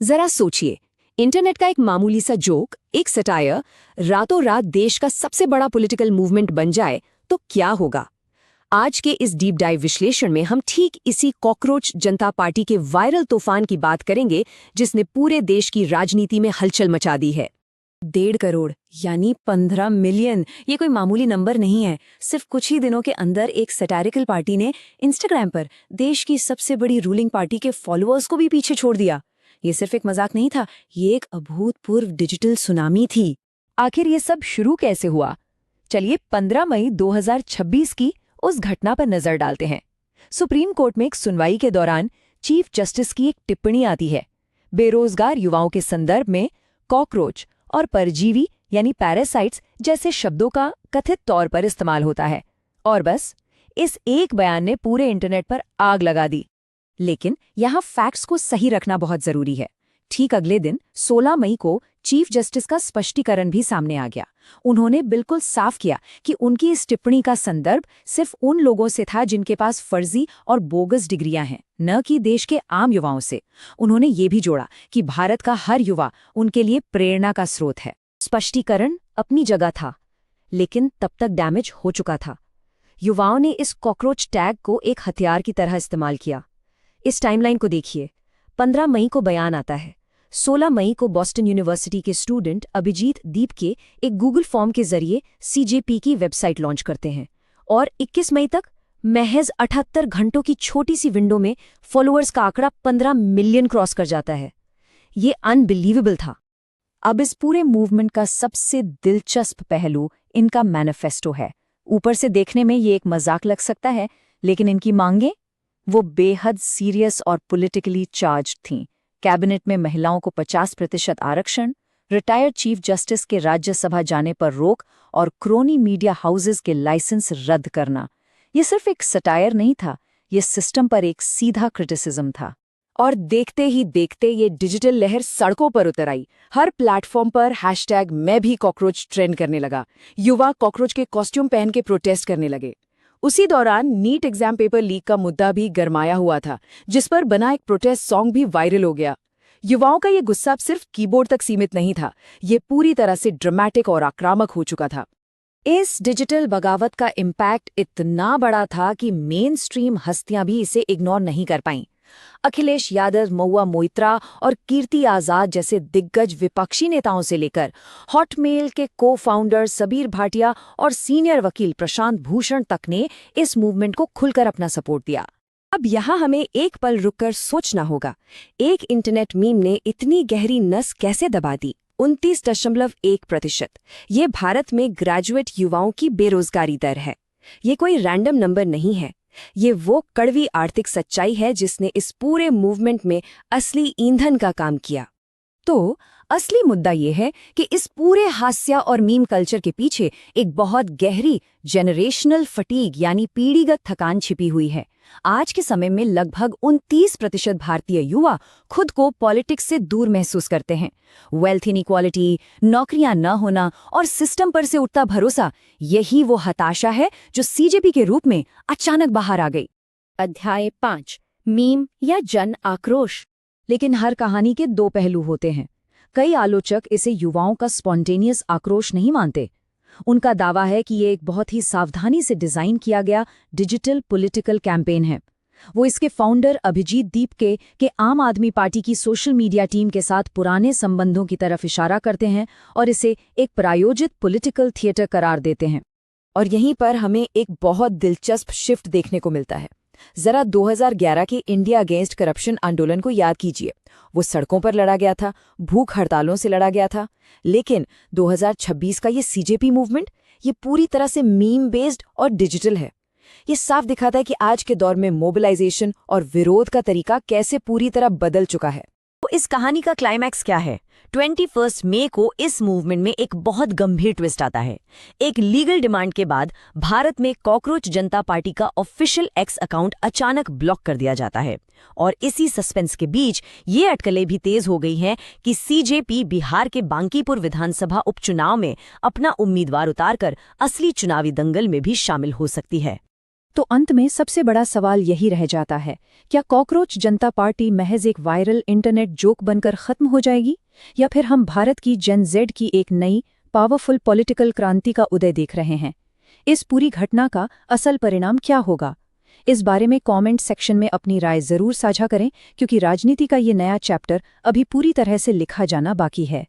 जरा सोचिए, इंटरनेट का एक मामूली सा जोक, एक सटायर, रातों रात देश का सबसे बड़ा पॉलिटिकल मूवमेंट बन जाए तो क्या होगा। आज के इस डीप डाइव विश्लेषण में हम ठीक इसी कॉकरोच जनता पार्टी के वायरल तूफान की बात करेंगे, जिसने पूरे देश की राजनीति में हलचल मचा दी है। 1.5 करोड़ यानी 15 मिलियन, ये कोई मामूली नंबर नहीं है। सिर्फ कुछ ही दिनों के अंदर एक सैटारिकल पार्टी ने इंस्टाग्राम पर देश की सबसे बड़ी रूलिंग पार्टी के फॉलोअर्स को भी पीछे छोड़ दिया। ये सिर्फ एक मजाक नहीं था, ये एक अभूतपूर्व डिजिटल सुनामी थी। आखिर ये सब शुरू कैसे हुआ? चलिए 15 मई 2026 की उस घटना पर नजर डालते हैं। सुप्रीम कोर्ट में एक सुनवाई के दौरान चीफ जस्टिस की एक टिप्पणी आती है। बेरोजगार युवाओं के संदर्भ में कॉकरोच और परजीवी यानी पैरासाइट्स जैसे शब्दों का कथित तौर पर इस्तेमाल होता है, और बस इस एक बयान ने पूरे इंटरनेट पर आग लगा दी। लेकिन यहाँ फैक्ट्स को सही रखना बहुत जरूरी है। ठीक अगले दिन 16 मई को चीफ जस्टिस का स्पष्टीकरण भी सामने आ गया। उन्होंने बिल्कुल साफ किया कि उनकी इस टिप्पणी का संदर्भ सिर्फ उन लोगों से था जिनके पास फर्जी और बोगस डिग्रियां हैं, न कि देश के आम युवाओं से। उन्होंने ये भी जोड़ा कि भारत का हर युवा उनके लिए प्रेरणा का स्रोत है। स्पष्टीकरण अपनी जगह था, लेकिन तब तक डैमेज हो चुका था। युवाओं ने इस कॉकरोच टैग को एक हथियार की तरह इस्तेमाल किया। इस टाइमलाइन को देखिए। 15 मई को बयान आता है। 16 मई को बॉस्टन यूनिवर्सिटी के स्टूडेंट अभिजीत दीप के एक गूगल फॉर्म के जरिए सीजेपी की वेबसाइट लॉन्च करते हैं, और 21 मई तक महज 78 घंटों की छोटी सी विंडो में फॉलोअर्स का आंकड़ा 15 मिलियन क्रॉस कर जाता है। ये अनबिलीवेबल था। अब इस पूरे मूवमेंट का सबसे दिलचस्प पहलू इनका मैनिफेस्टो है। ऊपर से देखने में ये एक मजाक लग सकता है, लेकिन इनकी मांगें वो बेहद सीरियस और पॉलिटिकली चार्ज्ड थीं। कैबिनेट में महिलाओं को 50% आरक्षण, रिटायर्ड चीफ जस्टिस के राज्यसभा जाने पर रोक और क्रोनी मीडिया हाउसेस के लाइसेंस रद्द करना। ये सिर्फ एक सटायर नहीं था, ये सिस्टम पर एक सीधा क्रिटिसिज्म था। और देखते ही देखते ये डिजिटल लहर सड़कों पर उतर आई। हर प्लेटफॉर्म पर हैशटैग मैं भी कॉकरोच ट्रेंड करने लगा। युवा कॉकरोच के कॉस्ट्यूम पहन के प्रोटेस्ट करने लगे। उसी दौरान नीट एग्जाम पेपर लीक का मुद्दा भी गरमाया हुआ था, जिस पर बना एक प्रोटेस्ट सॉन्ग भी वायरल हो गया। युवाओं का ये गुस्सा सिर्फ कीबोर्ड तक सीमित नहीं था, ये पूरी तरह से ड्रामेटिक और आक्रामक हो चुका था। इस डिजिटल बगावत का इम्पैक्ट इतना बड़ा था कि मेन स्ट्रीम हस्तियां भी इसे इग्नोर नहीं कर पाईं। अखिलेश यादव, महुआ मोइत्रा और कीर्ति आजाद जैसे दिग्गज विपक्षी नेताओं से लेकर हॉटमेल के को फाउंडर सबीर भाटिया और सीनियर वकील प्रशांत भूषण तक ने इस मूवमेंट को खुलकर अपना सपोर्ट दिया। अब यहाँ हमें एक पल रुककर सोचना होगा, एक इंटरनेट मीम ने इतनी गहरी नस कैसे दबा दी? 29.1%। ये भारत में ग्रेजुएट युवाओं की बेरोजगारी दर है। ये कोई रैंडम नंबर नहीं है, ये वो कड़वी आर्थिक सच्चाई है जिसने इस पूरे मूवमेंट में असली ईंधन का काम किया। तो असली मुद्दा ये है कि इस पूरे हास्य और मीम कल्चर के पीछे एक बहुत गहरी जेनरेशनल फटीग यानी पीढ़ीगत थकान छिपी हुई है। आज के समय में लगभग 29% भारतीय युवा खुद को पॉलिटिक्स से दूर महसूस करते हैं। वेल्थ इनइक्वालिटी, नौकरियां न होना और सिस्टम पर से उठता भरोसा, यही वो हताशा है जो सीजेपी के रूप में अचानक बाहर आ गई। अध्याय 5, मीम या जन आक्रोश। लेकिन हर कहानी के दो पहलू होते हैं। कई आलोचक इसे युवाओं का स्पॉन्टेनियस आक्रोश नहीं मानते। उनका दावा है कि ये एक बहुत ही सावधानी से डिजाइन किया गया डिजिटल पॉलिटिकल कैंपेन है। वो इसके फाउंडर अभिजीत दीप के आम आदमी पार्टी की सोशल मीडिया टीम के साथ पुराने संबंधों की तरफ इशारा करते हैं और इसे एक प्रायोजित पॉलिटिकल थिएटर करार देते हैं। और यहीं पर हमें एक बहुत दिलचस्प शिफ्ट देखने को मिलता है। जरा 2011 के इंडिया अगेंस्ट करप्शन आंदोलन को याद कीजिए। वो सड़कों पर लड़ा गया था, भूख हड़तालों से लड़ा गया था। लेकिन 2026 का ये सीजेपी मूवमेंट, ये पूरी तरह से मीम बेस्ड और डिजिटल है। ये साफ दिखाता है कि आज के दौर में मोबिलाइजेशन और विरोध का तरीका कैसे पूरी तरह बदल चुका है। तो इस कहानी का क्लाइमैक्स क्या है? 21 मई को इस मूवमेंट में एक बहुत गंभीर ट्विस्ट आता है। एक लीगल डिमांड के बाद भारत में कॉकरोच जनता पार्टी का ऑफिशियल एक्स अकाउंट अचानक ब्लॉक कर दिया जाता है। और इसी सस्पेंस के बीच ये अटकलें भी तेज हो गई हैं कि सीजेपी बिहार के बांकीपुर विधानसभा उपचुनाव में अपना उम्मीदवार उतारकर असली चुनावी दंगल में भी शामिल हो सकती है। तो अंत में सबसे बड़ा सवाल यही रह जाता है, क्या कॉकरोच जनता पार्टी महज एक वायरल इंटरनेट जोक बनकर खत्म हो जाएगी, या फिर हम भारत की जेन ज़ेड की एक नई पावरफुल पॉलिटिकल क्रांति का उदय देख रहे हैं? इस पूरी घटना का असल परिणाम क्या होगा? इस बारे में कमेंट सेक्शन में अपनी राय जरूर साझा करें, क्योंकि राजनीति का ये नया चैप्टर अभी पूरी तरह से लिखा जाना बाकी है।